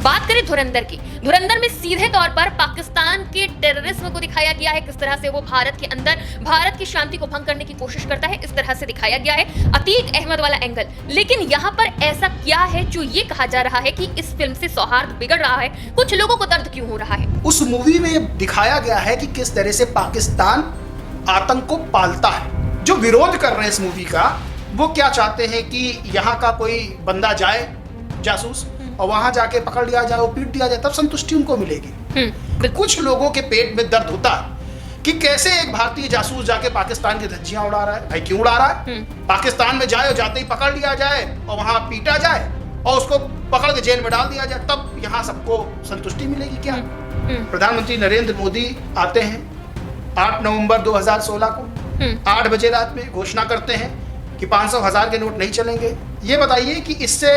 बात करें धुरंधर की, धुरंधर में सीधे तौर पर पाकिस्तान के टेररिज्म को दिखाया गया है, किस तरह से वो भारत के अंदर भारत की शांति को भंग करने की कोशिश करता है, इस तरह से दिखाया गया है अतीक अहमद वाला एंगल। लेकिन यहाँ पर ऐसा क्या है जो ये कहा जा रहा है कि इस फिल्म से सौहार्द बिगड़ रहा है, कुछ लोगों को दर्द क्यों हो रहा है? उस मूवी में दिखाया गया है कि किस तरह से पाकिस्तान आतंक को पालता है। जो विरोध कर रहे हैं इस मूवी का, वो क्या चाहते हैं कि यहाँ का कोई बंदा जाए जासूस और वहां जाके पकड़ लिया जाए, पीट दिया जाए, तब संतुष्टि उनको मिलेगी। कुछ लोगों के पेट में दर्द होता है कि कैसे एक भारतीय जासूस जाके पाकिस्तान की धज्जियां उड़ा रहा है। भाई क्यों उड़ा रहा है? पाकिस्तान में जाए और जाते ही पकड़ लिया जाए और वहां पीटा जाए और उसको पकड़ के जेल में डाल दिया जाए, तब यहाँ सबको संतुष्टि मिलेगी क्या? प्रधानमंत्री नरेंद्र मोदी आते हैं 8 नवंबर 2016 को 8 बजे रात में घोषणा करते हैं कि 500,000 के नोट नहीं चलेंगे। ये बताइए कि इससे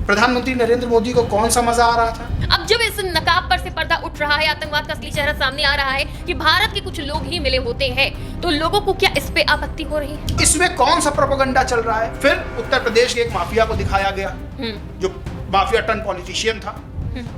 प्रधानमंत्री नरेंद्र मोदी को कौन सा मजा आ रहा था? अब जब इस नकाब पर से पर्दा उठ रहा है, आतंकवाद का असली चेहरा सामने आ रहा है कि भारत के कुछ लोग ही मिले होते हैं, तो लोगों को क्या इस पे आपत्ति हो रही है? इसमें कौन सा प्रोपेगेंडा चल रहा है? फिर उत्तर प्रदेश के एक माफिया को दिखाया गया जो माफिया टर्न पॉलिटिशियन था,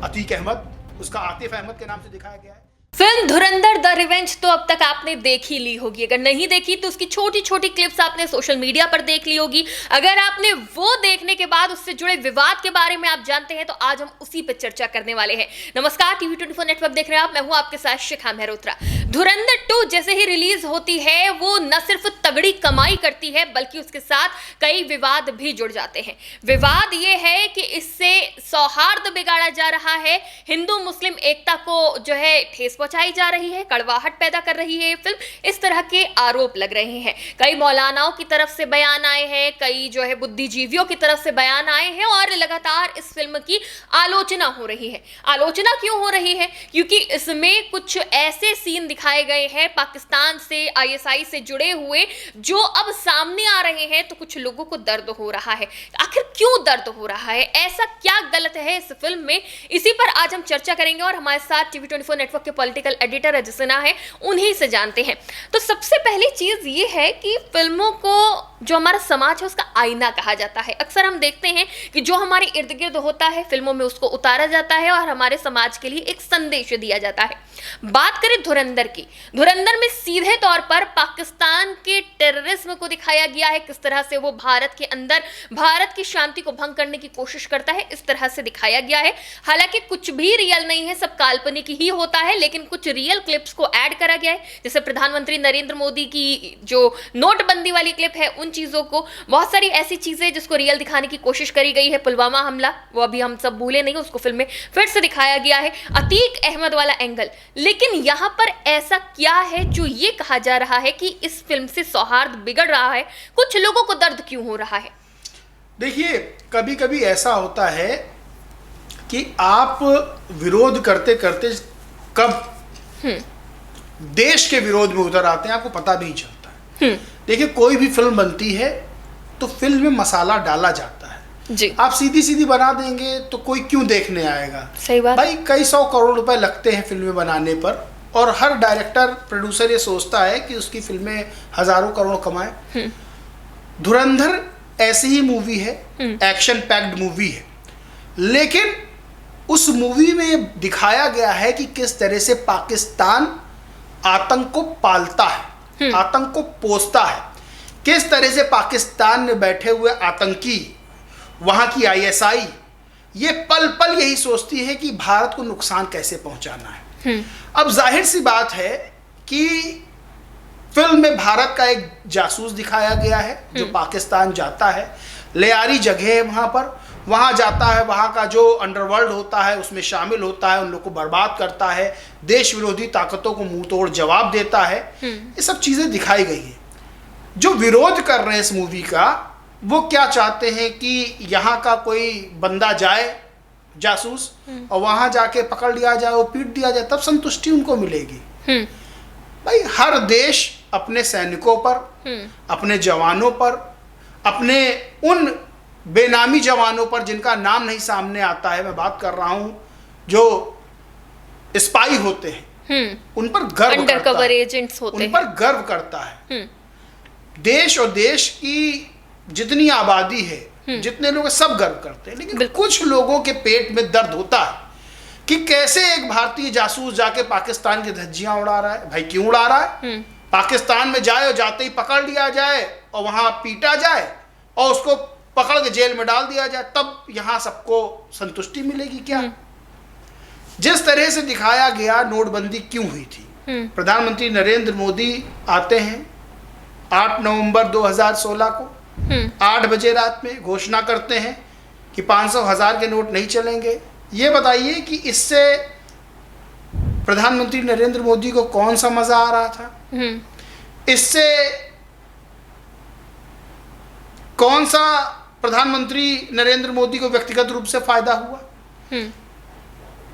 अतीक अहमद, उसका आतिफ अहमद के नाम से दिखाया गया है। फिल्म धुरंधर द रिवेंज तो अब तक आपने देख ही ली होगी, अगर नहीं देखी तो उसकी छोटी छोटी क्लिप्स आपने सोशल मीडिया पर देख ली होगी। अगर आपने वो देखने के बाद उससे जुड़े विवाद के बारे में आप जानते हैं तो आज हम उसी पर चर्चा करने वाले हैं। नमस्कार, टीवी 24 नेटवर्क देख रहे हैं आप, मैं हूं आपके साथ शिखा मेहरोत्रा। धुरंधर 2 जैसे ही रिलीज होती है वो न सिर्फ तगड़ी कमाई करती है बल्कि उसके साथ कई विवाद भी जुड़ जाते हैं। विवाद ये है कि इससे सौहार्द बिगाड़ा जा रहा है, हिंदू मुस्लिम एकता को जो है ठेस पहुंचाई जा रही है, कड़वाहट पैदा कर रही है ये फिल्म, इस तरह के आरोप लग रहे हैं। कई मौलानाओं की तरफ से बयान आए हैं, कई जो है बुद्धिजीवियों की तरफ से बयान आए हैं और लगातार इस फिल्म की आलोचना हो रही है। आलोचना क्यों हो रही है? क्योंकि इसमें कुछ ऐसे सीन दिखाए गए हैं पाकिस्तान से, आईएसआई से जुड़े हुए, जो अब सामने आ रहे हैं, तो कुछ लोगों को दर्द हो रहा है। आखिर क्यों दर्द हो रहा है? ऐसा क्या गलत है इस फिल्म में? इसी पर आज हम चर्चा करेंगे और हमारे साथ टीवी 24 नेटवर्क के पॉलिटिकल एडिटर अजय सिन्हा है, उन्हीं से जानते हैं। तो सबसे पहली चीज ये है कि फिल्मों को जो हमारा समाज है उसका आईना कहा जाता है। अक्सर हम देखते हैं कि जो हमारे इर्द गिर्द होता है फिल्मों में उसको उतारा जाता है और हमारे समाज के लिए एक संदेश दिया जाता है। बात करें धुरंधर की, धुरंधर में सीधे तौर पर पाकिस्तान के टेररिज्म को दिखाया गया है, किस तरह से वो भारत के अंदर भारत की शांति को भंग करने की कोशिश करता है, इस तरह से दिखाया गया है। हालांकि कुछ भी रियल नहीं है, सब काल्पनिक ही होता है, लेकिन कुछ रियल क्लिप्स को ऐड करा गया है। जैसे प्रधानमंत्री नरेंद्र मोदी की जो नोटबंदी वाली क्लिप है, उन चीजों को, बहुत सारी ऐसी चीजें जिसको रियल दिखाने की कोशिश करी गई है। पुलवामा हमला, वो अभी हम सब भूले नहीं, उसको फिल्म में फिर से दिखाया गया है, अतीक अहमद वाला एंगल। लेकिन यहाँ पर ऐसा क्या है जो ये कहा जा रहा है कि इस फिल्म से सौहार्द बिगड़ रहा है, कुछ लोगों को दर्द क्यों हो रहा है? देखिए, कभी कभी ऐसा होता है कि आप विरोध करते करते कब देश के विरोध में उतर आते हैं आपको पता भी नहीं चलता है। देखिए, कोई भी फिल्म बनती है तो फिल्म में मसाला डाला जाता है जी। आप सीधी सीधी बना देंगे तो कोई क्यों देखने आएगा? सही बात। भाई कई 100 करोड़ रुपए लगते हैं फिल्में बनाने पर और हर डायरेक्टर प्रोड्यूसर ये सोचता है कि उसकी फिल्में हजारों करोड़ कमाए। धुरंधर ऐसी ही मूवी है, एक्शन पैक्ड मूवी है, लेकिन उस मूवी में दिखाया गया है कि किस तरह से पाकिस्तान आतंक को पालता है, आतंक को पोसता है। किस तरह से पाकिस्तान में बैठे हुए आतंकी, वहां की आईएसआई, ये पल पल यही सोचती है कि भारत को नुकसान कैसे पहुंचाना है। अब जाहिर सी बात है कि फिल्म में भारत का एक जासूस दिखाया गया है जो पाकिस्तान जाता है, लेयारी जगह है वहां जाता है, वहां का जो अंडरवर्ल्ड होता है उसमें शामिल होता है, उन लोग को बर्बाद करता है, देश विरोधी ताकतों को मुंह तोड़ जवाब देता है। ये सब चीजें दिखाई गई है। जो विरोध कर रहे हैं इस मूवी का, वो क्या चाहते हैं कि यहाँ का कोई बंदा जाए जासूस और वहां जाके पकड़ लिया जाए, वो पीट दिया जाए, तब संतुष्टि उनको मिलेगी। भाई हर देश अपने सैनिकों पर, अपने जवानों पर, अपने उन बेनामी जवानों पर जिनका नाम नहीं सामने आता है, मैं बात कर रहा हूं जो स्पाई होते हैं, उन पर गर्व अंडरकवर एजेंट्स होते हैं, उन पर गर्व करता है। देश और देश की जितनी आबादी है जितने लोग हैं सब गर्व करते हैं, लेकिन कुछ लोगों के पेट में दर्द होता है कि कैसे एक भारतीय जासूस जाके पाकिस्तान की धज्जियां उड़ा रहा है। भाई क्यों उड़ा रहा है? पाकिस्तान में जाए और जाते ही पकड़ लिया जाए और वहां पीटा जाए और उसको पकड़ के जेल में डाल दिया जाए, तब यहां सबको संतुष्टि मिलेगी क्या? जिस तरह से दिखाया गया नोटबंदी क्यों हुई थी, प्रधानमंत्री नरेंद्र मोदी आते हैं 8 नवंबर 2016 को 8 बजे रात में घोषणा करते हैं कि 500,000 के नोट नहीं चलेंगे। ये बताइए कि इससे प्रधानमंत्री नरेंद्र मोदी को कौन सा मजा आ रहा था? इससे कौन सा प्रधानमंत्री नरेंद्र मोदी को व्यक्तिगत रूप से फायदा हुआ?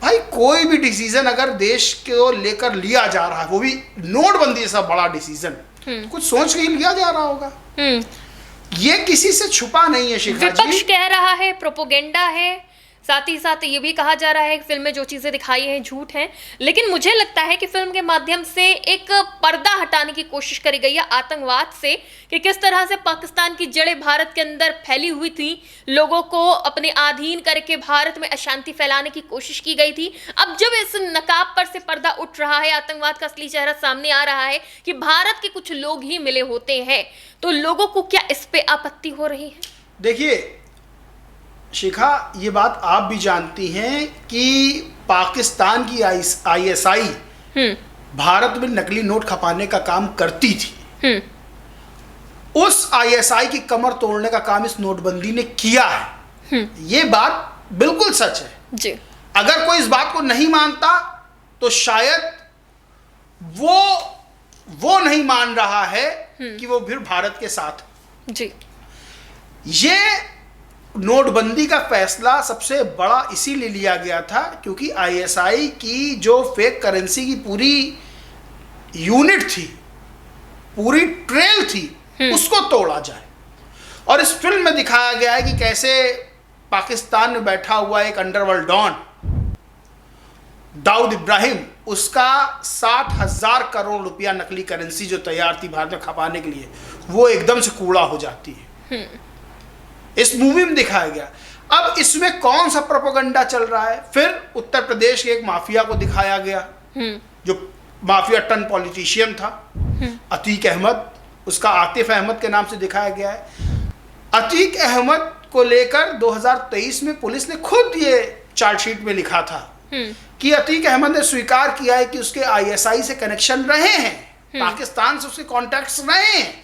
भाई कोई भी डिसीजन अगर देश को लेकर लिया जा रहा है, वो भी नोटबंदी जैसा बड़ा डिसीजन, कुछ सोच के ही लिया जा रहा होगा। ये किसी से छुपा नहीं है शिखा जी। विपक्ष कह रहा है प्रोपोगेंडा है, साथ ही साथ ये भी कहा जा रहा है कि फिल्म में जो चीजें दिखाई हैं झूठ हैं, लेकिन मुझे लगता है कि फिल्म के माध्यम से एक पर्दा हटाने की कोशिश करी गई है आतंकवाद से, कि किस तरह से पाकिस्तान की जड़ें भारत के अंदर फैली हुई थी, लोगों को अपने अधीन करके भारत में अशांति फैलाने की कोशिश की गई थी। अब जब इस नकाब पर से पर्दा उठ रहा है, आतंकवाद का असली चेहरा सामने आ रहा है कि भारत के कुछ लोग ही मिले होते हैं, तो लोगों को क्या इस पे आपत्ति हो रही है? देखिए शिखा, ये बात आप भी जानती हैं कि पाकिस्तान की आईएसआई भारत में नकली नोट खपाने का काम करती थी। उस आईएसआई की कमर तोड़ने का काम इस नोटबंदी ने किया है। ये बात बिल्कुल सच है जी। अगर कोई इस बात को नहीं मानता तो शायद वो नहीं मान रहा है कि वो फिर भारत के साथ जी। ये नोटबंदी का फैसला सबसे बड़ा इसीलिए लिया गया था क्योंकि आईएसआई की जो फेक करेंसी की पूरी यूनिट थी, पूरी ट्रेल थी, उसको तोड़ा जाए। और इस फिल्म में दिखाया गया है कि कैसे पाकिस्तान में बैठा हुआ एक अंडरवर्ल्ड डॉन दाऊद इब्राहिम, उसका 60,000 करोड़ रुपया नकली करेंसी जो तैयार थी भारत में खपाने के लिए, वो एकदम से कूड़ा हो जाती है। इस मूवी में दिखाया गया। अब इसमें कौन सा प्रोपेगेंडा चल रहा है? फिर उत्तर प्रदेश के एक माफिया को दिखाया गया जो माफिया टर्न पॉलिटिशियन था, अतीक अहमद, उसका आतिफ अहमद के नाम से दिखाया गया है। अतीक अहमद को लेकर 2023 में पुलिस ने खुद ये चार्जशीट में लिखा था कि अतीक अहमद ने स्वीकार किया है कि उसके आईएसआई से कनेक्शन रहे हैं, पाकिस्तान से उसके कॉन्टैक्ट्स रहे हैं,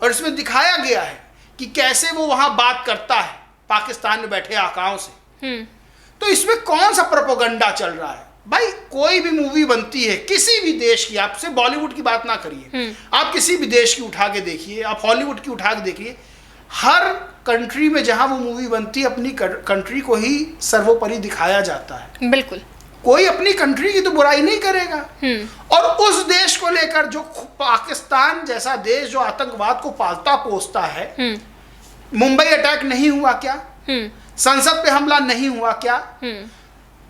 और इसमें दिखाया गया है कि कैसे वो वहां बात करता है पाकिस्तान में बैठे आकाओं से। तो इसमें कौन सा प्रोपेगेंडा चल रहा है? भाई कोई भी मूवी बनती है किसी भी देश की, आप सिर्फ बॉलीवुड की बात ना करिए, आप किसी भी देश की उठा के देखिए, आप हॉलीवुड की उठा के देखिए, हर कंट्री में जहां वो मूवी बनती है अपनी कंट्री को ही सर्वोपरि दिखाया जाता है। बिल्कुल, कोई अपनी कंट्री की तो बुराई नहीं करेगा। और उस देश को लेकर जो पाकिस्तान जैसा देश जो आतंकवाद को पालता पोसता है, मुंबई अटैक नहीं हुआ क्या? संसद पे हमला नहीं हुआ क्या?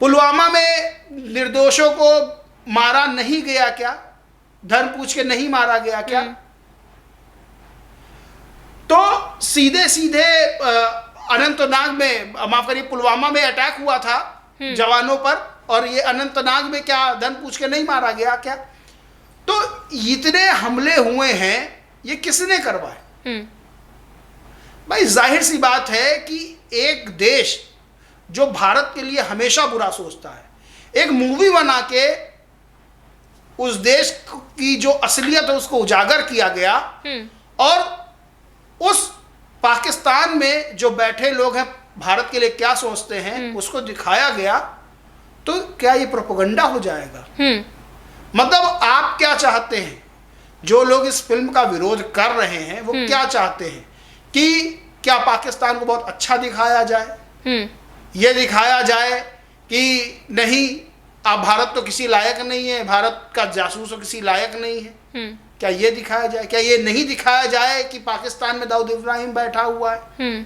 पुलवामा में निर्दोषों को मारा नहीं गया क्या? धर्म पूछ के नहीं मारा गया क्या? तो सीधे सीधे अनंतनाग में, माफ करिए, पुलवामा में अटैक हुआ था जवानों पर, और ये अनंतनाग में क्या धन पूछ के नहीं मारा गया क्या? तो इतने हमले हुए हैं, ये किसने करवाए? भाई जाहिर सी बात है कि एक देश जो भारत के लिए हमेशा बुरा सोचता है, एक मूवी बना के उस देश की जो असलियत है उसको उजागर किया गया, और उस पाकिस्तान में जो बैठे लोग हैं भारत के लिए क्या सोचते हैं उसको दिखाया गया, तो क्या ये प्रोपेगेंडा हो जाएगा? मतलब आप क्या चाहते हैं? जो लोग इस फिल्म का विरोध कर रहे हैं वो क्या चाहते हैं कि क्या पाकिस्तान को बहुत अच्छा दिखाया जाए, ये दिखाया जाए कि नहीं, आप भारत तो किसी लायक नहीं है, भारत का जासूस तो किसी लायक नहीं है, क्या ये दिखाया जाए? क्या ये नहीं दिखाया जाए कि पाकिस्तान में दाऊद इब्राहिम बैठा हुआ है?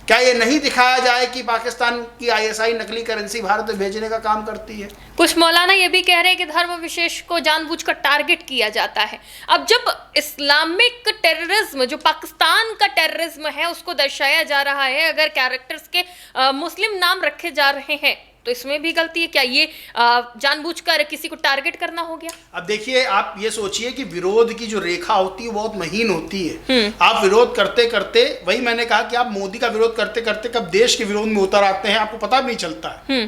क्या ये नहीं दिखाया जाए कि पाकिस्तान की आईएसआई नकली करेंसी भारत में भेजने का काम करती है? कुछ मौलाना ये भी कह रहे हैं कि धर्म विशेष को जानबूझकर टारगेट किया जाता है। अब जब इस्लामिक टेररिज्म, जो पाकिस्तान का टेररिज्म है, उसको दर्शाया जा रहा है, अगर कैरेक्टर्स के मुस्लिम नाम रखे जा रहे हैं, तो इसमें भी गलती है क्या? ये जानबूझकर किसी को टारगेट करना हो गया? अब देखिए, आप ये सोचिए कि विरोध की जो रेखा होती है बहुत महीन होती है। आप विरोध करते करते, वही मैंने कहा कि आप मोदी का विरोध करते करते कब देश के विरोध में उतर आते हैं आपको पता भी नहीं चलता है।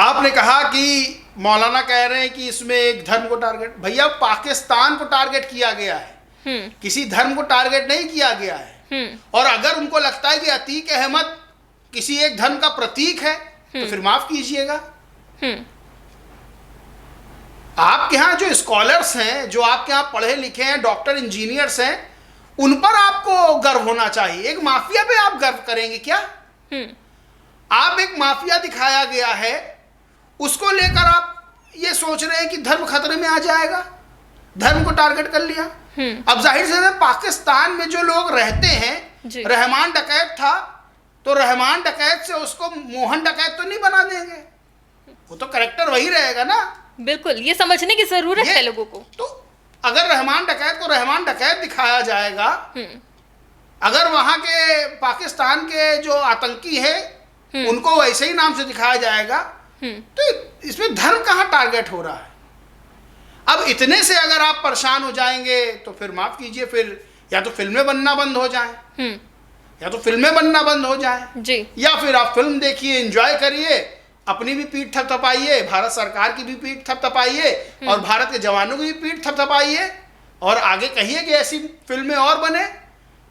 आपने कहा कि मौलाना कह रहे हैं कि इसमें एक धर्म को टारगेट, भैया पाकिस्तान को टारगेट किया गया है, किसी धर्म को टारगेट नहीं किया गया है। और अगर उनको लगता है कि अतीक अहमद किसी एक धर्म का प्रतीक है तो फिर माफ कीजिएगा। आपके यहाँ जो स्कॉलर्स हैं, जो आपके यहाँ पढ़े लिखे हैं, डॉक्टर इंजीनियर्स हैं, उन पर आपको गर्व होना चाहिए। एक माफिया पे आप गर्व करेंगे क्या? आप एक माफिया दिखाया गया है, उसको लेकर आप ये सोच रहे हैं कि धर्म खतरे में आ जाएगा, धर्म को टारगेट कर लिया। अब जाहिर से पाकिस्तान में जो लोग रहते हैं, रहमान डकैत था तो रहमान डकैत से उसको मोहन डकैत तो नहीं बना देंगे, वो तो करेक्टर वही रहेगा ना। बिल्कुल, ये समझने की जरूरत है लोगों को। तो अगर रहमान डकैत को रहमान डकैत दिखाया जाएगा, अगर वहां के पाकिस्तान के जो आतंकी है उनको वैसे ही नाम से दिखाया जाएगा, तो इसमें धर्म कहाँ टारगेट हो रहा है? अब इतने से अगर आप परेशान हो जाएंगे तो फिर माफ कीजिए, फिर या तो फिल्में बनना बंद हो जाएं, या तो फिल्में बनना बंद हो जाएं जी, या फिर आप फिल्म देखिए, एंजॉय करिए, अपनी भी पीठ थपथपाइए, भारत सरकार की भी पीठ थपथपाइए और भारत के जवानों की भी पीठ थपथपाइए, और आगे कहिए कि ऐसी फिल्में और बने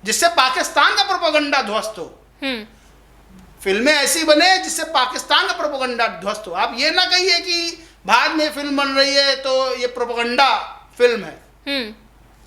जिससे पाकिस्तान का प्रोपेगेंडा ध्वस्त हो। फिल्में ऐसी बने जिससे पाकिस्तान का प्रोपेगेंडा ध्वस्त हो। आप ये ना कहिए कि भारत में फिल्म बन रही है तो ये प्रोपेगेंडा फिल्म है।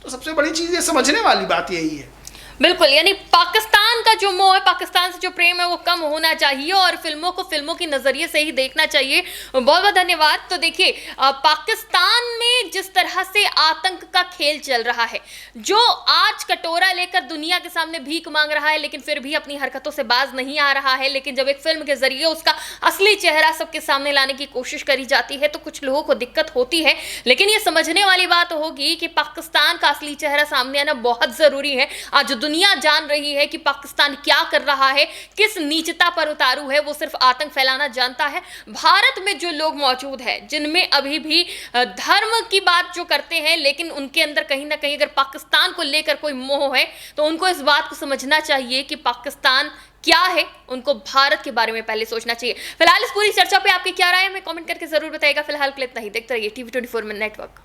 तो सबसे बड़ी चीज ये समझने वाली बात यही है। बिल्कुल, यानी पाकिस्तान का जो मोह है, पाकिस्तान से जो प्रेम है, वो कम होना चाहिए और फिल्मों को फिल्मों के नजरिए से ही देखना चाहिए। बहुत बहुत धन्यवाद। तो देखिए, पाकिस्तान में जिस तरह से आतंक का खेल चल रहा है, जो आज कटोरा लेकर दुनिया के सामने भीख मांग रहा है लेकिन फिर भी अपनी हरकतों से बाज नहीं आ रहा है, लेकिन जब एक फिल्म के जरिए उसका असली चेहरा सबके सामने लाने की कोशिश करी जाती है तो कुछ लोगों को दिक्कत होती है। लेकिन ये समझने वाली बात होगी कि पाकिस्तान का असली चेहरा सामने आना बहुत जरूरी है। आज दुनिया जान रही है कि पाकिस्तान क्या कर रहा है, किस नीचता पर उतारू है, वो सिर्फ आतंक फैलाना जानता है। भारत में जो लोग मौजूद हैं, जिनमें अभी भी धर्म की बात जो करते हैं, लेकिन उनके अंदर कहीं ना कहीं अगर पाकिस्तान को लेकर कोई मोह है तो उनको इस बात को समझना चाहिए कि पाकिस्तान क्या है, उनको भारत के बारे में पहले सोचना चाहिए। फिलहाल इस पूरी चर्चा पे आपकी क्या राय है, हमें कमेंट करके जरूर बताइएगा। फिलहाल के लिए इतना ही। देखते रहिए TV24 नेटवर्क।